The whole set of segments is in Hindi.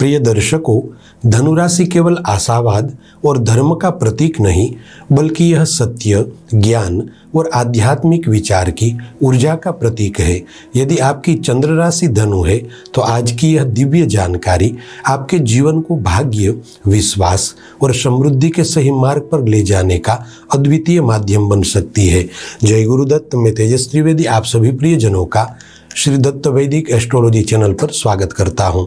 प्रिय दर्शकों, धनुराशि केवल आशावाद और धर्म का प्रतीक नहीं, बल्कि यह सत्य, ज्ञान और आध्यात्मिक विचार की ऊर्जा का प्रतीक है। यदि आपकी चंद्र राशि धनु है तो आज की यह दिव्य जानकारी आपके जीवन को भाग्य, विश्वास और समृद्धि के सही मार्ग पर ले जाने का अद्वितीय माध्यम बन सकती है। जय गुरुदत्त। मैं तेजस त्रिवेदी आप सभी प्रियजनों का श्री दत्त वैदिक एस्ट्रोलॉजी चैनल पर स्वागत करता हूं।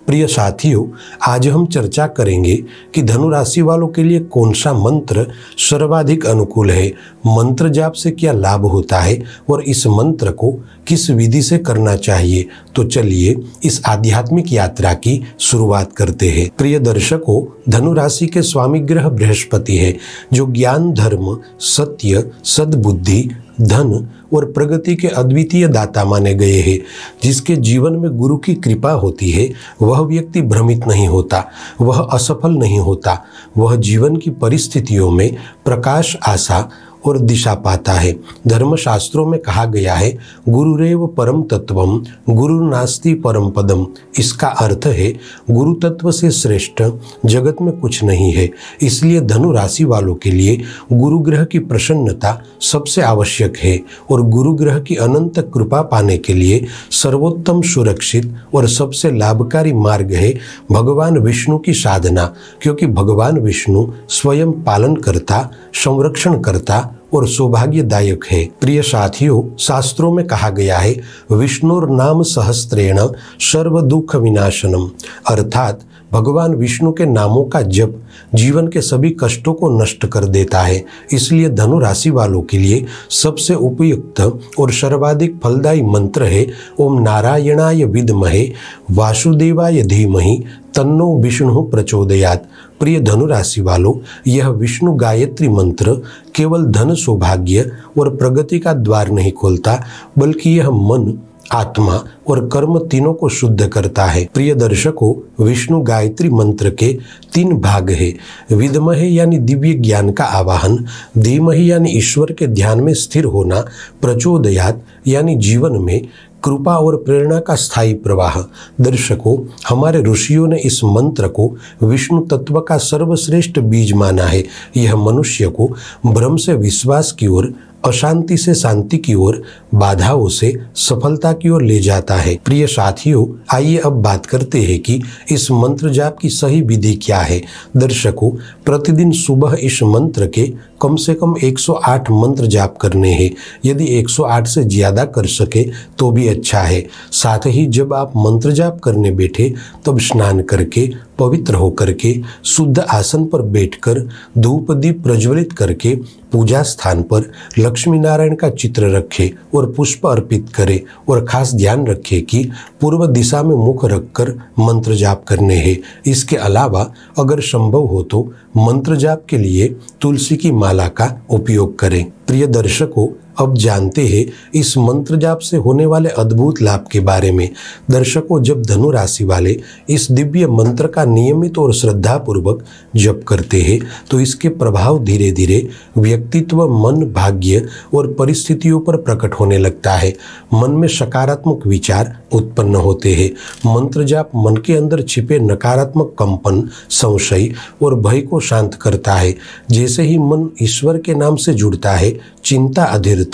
प्रिय साथियों, आज हम चर्चा करेंगे कि धनु राशि वालों के लिए कौन सा मंत्र सर्वाधिक अनुकूल है, मंत्र जाप से क्या लाभ होता है और इस मंत्र को किस विधि से करना चाहिए। तो चलिए इस आध्यात्मिक यात्रा की शुरुआत करते हैं। प्रिय दर्शकों, धनु राशि के स्वामी ग्रह बृहस्पति है, जो ज्ञान, धर्म, सत्य, सद्बुद्धि, धन और प्रगति के अद्वितीय दाता माने गए हैं। जिसके जीवन में गुरु की कृपा होती है वह व्यक्ति भ्रमित नहीं होता, वह असफल नहीं होता, वह जीवन की परिस्थितियों में प्रकाश, आशा और दिशा पाता है। धर्मशास्त्रों में कहा गया है, गुरुरेव परम तत्वम, गुरु नास्ति परम पदम। इसका अर्थ है गुरु तत्व से श्रेष्ठ जगत में कुछ नहीं है। इसलिए धनु राशि वालों के लिए गुरु ग्रह की प्रसन्नता सबसे आवश्यक है और गुरु ग्रह की अनंत कृपा पाने के लिए सर्वोत्तम, सुरक्षित और सबसे लाभकारी मार्ग है भगवान विष्णु की साधना, क्योंकि भगवान विष्णु स्वयं पालन करता, संरक्षण करता और सौभाग्यदायक है। प्रिय साथियों, शास्त्रों में कहा गया है, विष्णुर नाम सहस्त्रेण सर्व दुख विनाशनम, अर्थात भगवान विष्णु के नामों का जप जीवन के सभी कष्टों को नष्ट कर देता है। इसलिए धनु राशि वालों के लिए सबसे उपयुक्त और सर्वाधिक फलदायी मंत्र है ओम नारायणाय विद्महे वासुदेवाय धीमहि तन्नो विष्णु प्रचोदयात्। प्रिय धनु राशि वालों, यह विष्णु गायत्री मंत्र केवल धन, सौभाग्य और प्रगति का द्वार नहीं खोलता, बल्कि यह मन, आत्मा और कर्म तीनों को शुद्ध करता है। प्रिय दर्शकों, विष्णु गायत्री मंत्र के 3 भाग है। विद्महे यानी दिव्य ज्ञान का आवाहन, धीमहि यानी ईश्वर के ध्यान में स्थिर होना, प्रचोदयात् यानी जीवन में कृपा और प्रेरणा का स्थायी प्रवाह। दर्शकों, हमारे ऋषियों ने इस मंत्र को विष्णु तत्व का सर्वश्रेष्ठ बीज माना है। यह मनुष्य को भ्रम से विश्वास की ओर, अशांति से शांति की ओर, बाधाओं से सफलता की ओर ले जाता है। प्रिय साथियों, आइए अब बात करते हैं कि इस मंत्र जाप की सही विधि क्या है। दर्शकों, प्रतिदिन सुबह इस मंत्र के कम से कम 108 मंत्र जाप करने हैं। यदि 108 से ज्यादा कर सके तो भी अच्छा है। साथ ही जब आप मंत्र जाप करने बैठे तब स्नान करके, पवित्र होकर के, शुद्ध आसन पर बैठकर, धूप दीप प्रज्वलित करके पूजा स्थान पर लक्ष्मी नारायण का चित्र रखें और पुष्प अर्पित करें और खास ध्यान रखें कि पूर्व दिशा में मुख रखकर मंत्र जाप करने हैं। इसके अलावा अगर संभव हो तो मंत्र जाप के लिए तुलसी की माला का उपयोग करें। प्रिय दर्शकों, अब जानते हैं इस मंत्र जाप से होने वाले अद्भुत लाभ के बारे में। दर्शकों, जब धनु राशि वाले इस दिव्य मंत्र का नियमित और श्रद्धापूर्वक जप करते हैं तो इसके प्रभाव धीरे धीरे व्यक्तित्व, मन, भाग्य और परिस्थितियों पर प्रकट होने लगता है। मन में सकारात्मक विचार उत्पन्न होते हैं। मंत्र जाप मन के अंदर छिपे नकारात्मक कंपन, संशय और भय को शांत करता है। जैसे ही मन ईश्वर के नाम से जुड़ता है, चिंता, अधीरता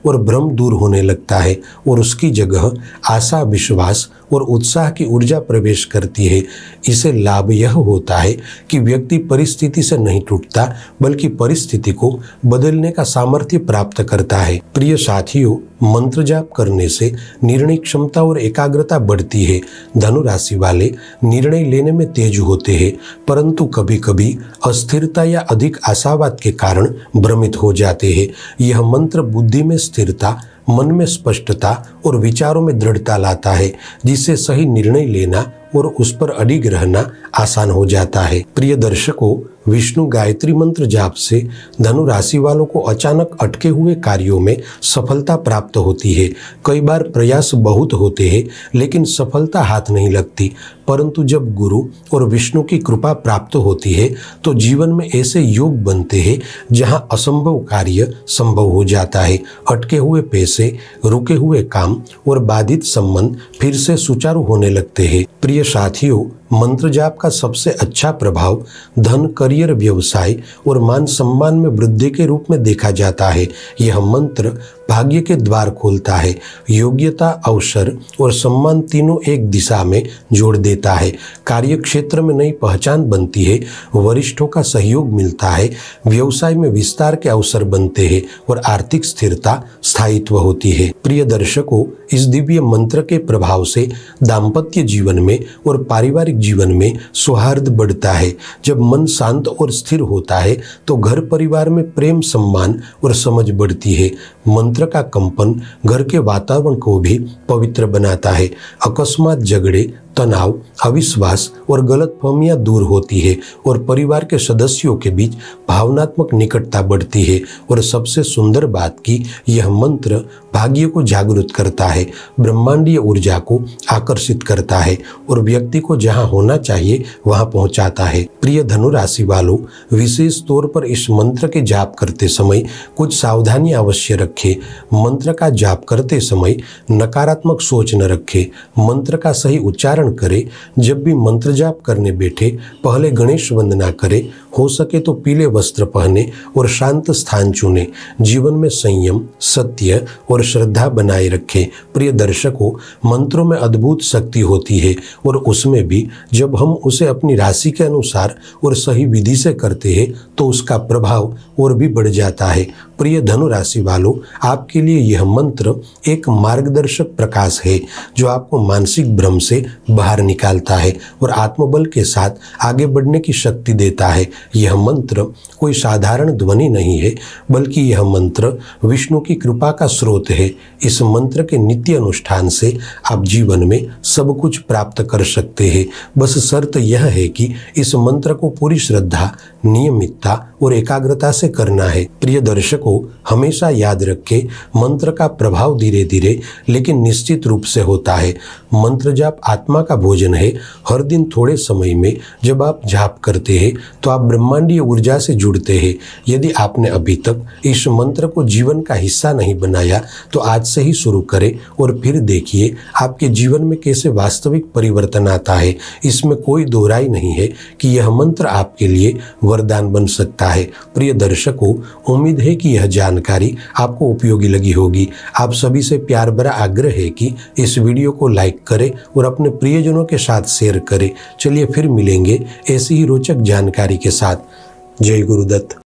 और भ्रम दूर होने लगता है और उसकी जगह आशा, विश्वास और उत्साह की ऊर्जा प्रवेश करती है। इसे लाभ यह होता है कि व्यक्ति परिस्थिति से नहीं टूटता, बल्कि परिस्थिति को बदलने का सामर्थ्य प्राप्त करता है। प्रिय साथियों, मंत्र जाप करने से निर्णय क्षमता और एकाग्रता बढ़ती है। धनु राशि वाले निर्णय लेने में तेज होते हैं, परंतु कभी कभी अस्थिरता या अधिक आशावाद के कारण भ्रमित हो जाते हैं। यह मंत्र बुद्धि में स्थिरता, मन में स्पष्टता और विचारों में दृढ़ता लाता है, जिससे सही निर्णय लेना और उस पर अडिग रहना आसान हो जाता है। प्रिय दर्शकों, विष्णु गायत्री मंत्र जाप से धनु राशि वालों को अचानक अटके हुए कार्यों में सफलता प्राप्त होती है। कई बार प्रयास बहुत होते हैं लेकिन सफलता हाथ नहीं लगती, परंतु जब गुरु और विष्णु की कृपा प्राप्त होती है तो जीवन में ऐसे योग बनते हैं जहां असंभव कार्य संभव हो जाता है। अटके हुए पैसे, रुके हुए काम और बाधित संबंध फिर से सुचारू होने लगते हैं। प्रिय साथियों, मंत्र जाप का सबसे अच्छा प्रभाव धन, करियर, व्यवसाय और मान सम्मान में वृद्धि के रूप में देखा जाता है। यह मंत्र भाग्य के द्वार खोलता है, योग्यता, अवसर और सम्मान तीनों एक दिशा में जोड़ देता है। कार्य क्षेत्र में नई पहचान बनती है, वरिष्ठों का सहयोग मिलता है, व्यवसाय में विस्तार के अवसर बनते हैं और आर्थिक स्थिरता, स्थायित्व होती है। प्रिय दर्शकों, इस दिव्य मंत्र के प्रभाव से दाम्पत्य जीवन में और पारिवारिक जीवन में सौहार्द बढ़ता है। जब मन शांत और स्थिर होता है तो घर परिवार में प्रेम, सम्मान और समझ बढ़ती है। मंत्र का कंपन घर के वातावरण को भी पवित्र बनाता है। अकस्मात झगड़े, तनाव, अविश्वास और गलतफहमियां दूर होती है और परिवार के सदस्यों के बीच भावनात्मक निकटता बढ़ती है। और सबसे सुंदर बात कि यह मंत्र भाग्य को जागृत करता है, ब्रह्मांडीय ऊर्जा को आकर्षित करता है और व्यक्ति को जहां होना चाहिए वहां पहुंचाता है। प्रिय धनु राशि वालों, विशेष तौर पर इस मंत्र के जाप करते समय कुछ सावधानियां अवश्य रखें। मंत्र का जाप करते समय नकारात्मक सोच न रखें। मंत्र का सही उच्चारण करें। जब भी मंत्र जाप करने बैठे पहले गणेश वंदना करें। हो सके तो पीले वस्त्र पहने और शांत स्थान चुने। जीवन में संयम, सत्य और श्रद्धा बनाए रखें। प्रिय दर्शकों, मंत्रों में अद्भुत शक्ति होती है और उसमें भी जब हम उसे अपनी राशि के अनुसार और सही विधि से करते हैं तो उसका प्रभाव और भी बढ़ जाता है। प्रिय धनु राशि वालों, आपके लिए यह मंत्र एक मार्गदर्शक प्रकाश है जो आपको मानसिक भ्रम से बाहर निकालता है और आत्मबल के साथ आगे बढ़ने की शक्ति देता है। यह मंत्र कोई साधारण ध्वनि नहीं है, बल्कि यह मंत्र विष्णु की कृपा का स्रोत है। इस मंत्र के नित्य अनुष्ठान से आप जीवन में सब कुछ प्राप्त कर सकते हैं। बस शर्त यह है कि इस मंत्र को पूरी श्रद्धा, नियमितता और एकाग्रता से करना है। प्रिय दर्शकों, हमेशा याद रखें, मंत्र का प्रभाव धीरे धीरे लेकिन निश्चित रूप से होता है। मंत्र जाप आत्मा का भोजन है। हर दिन थोड़े समय में जब आप जाप करते हैं तो आप ब्रह्मांडीय ऊर्जा से जुड़ते हैं। यदि आपने अभी तक इस मंत्र को जीवन का हिस्सा नहीं बनाया तो आज से ही शुरू करें और फिर देखिए आपके जीवन में कैसे वास्तविक परिवर्तन आता है। इसमें कोई दो राय नहीं है कि यह मंत्र आपके लिए वरदान बन सकता है। प्रिय दर्शकों, उम्मीद है कि यह जानकारी आपको उपयोगी लगी होगी। आप सभी से प्यार भरा आग्रह है कि इस वीडियो को लाइक करें और अपने प्रियजनों के साथ शेयर करें। चलिए फिर मिलेंगे ऐसी ही रोचक जानकारी के साथ। जय गुरुदत्त।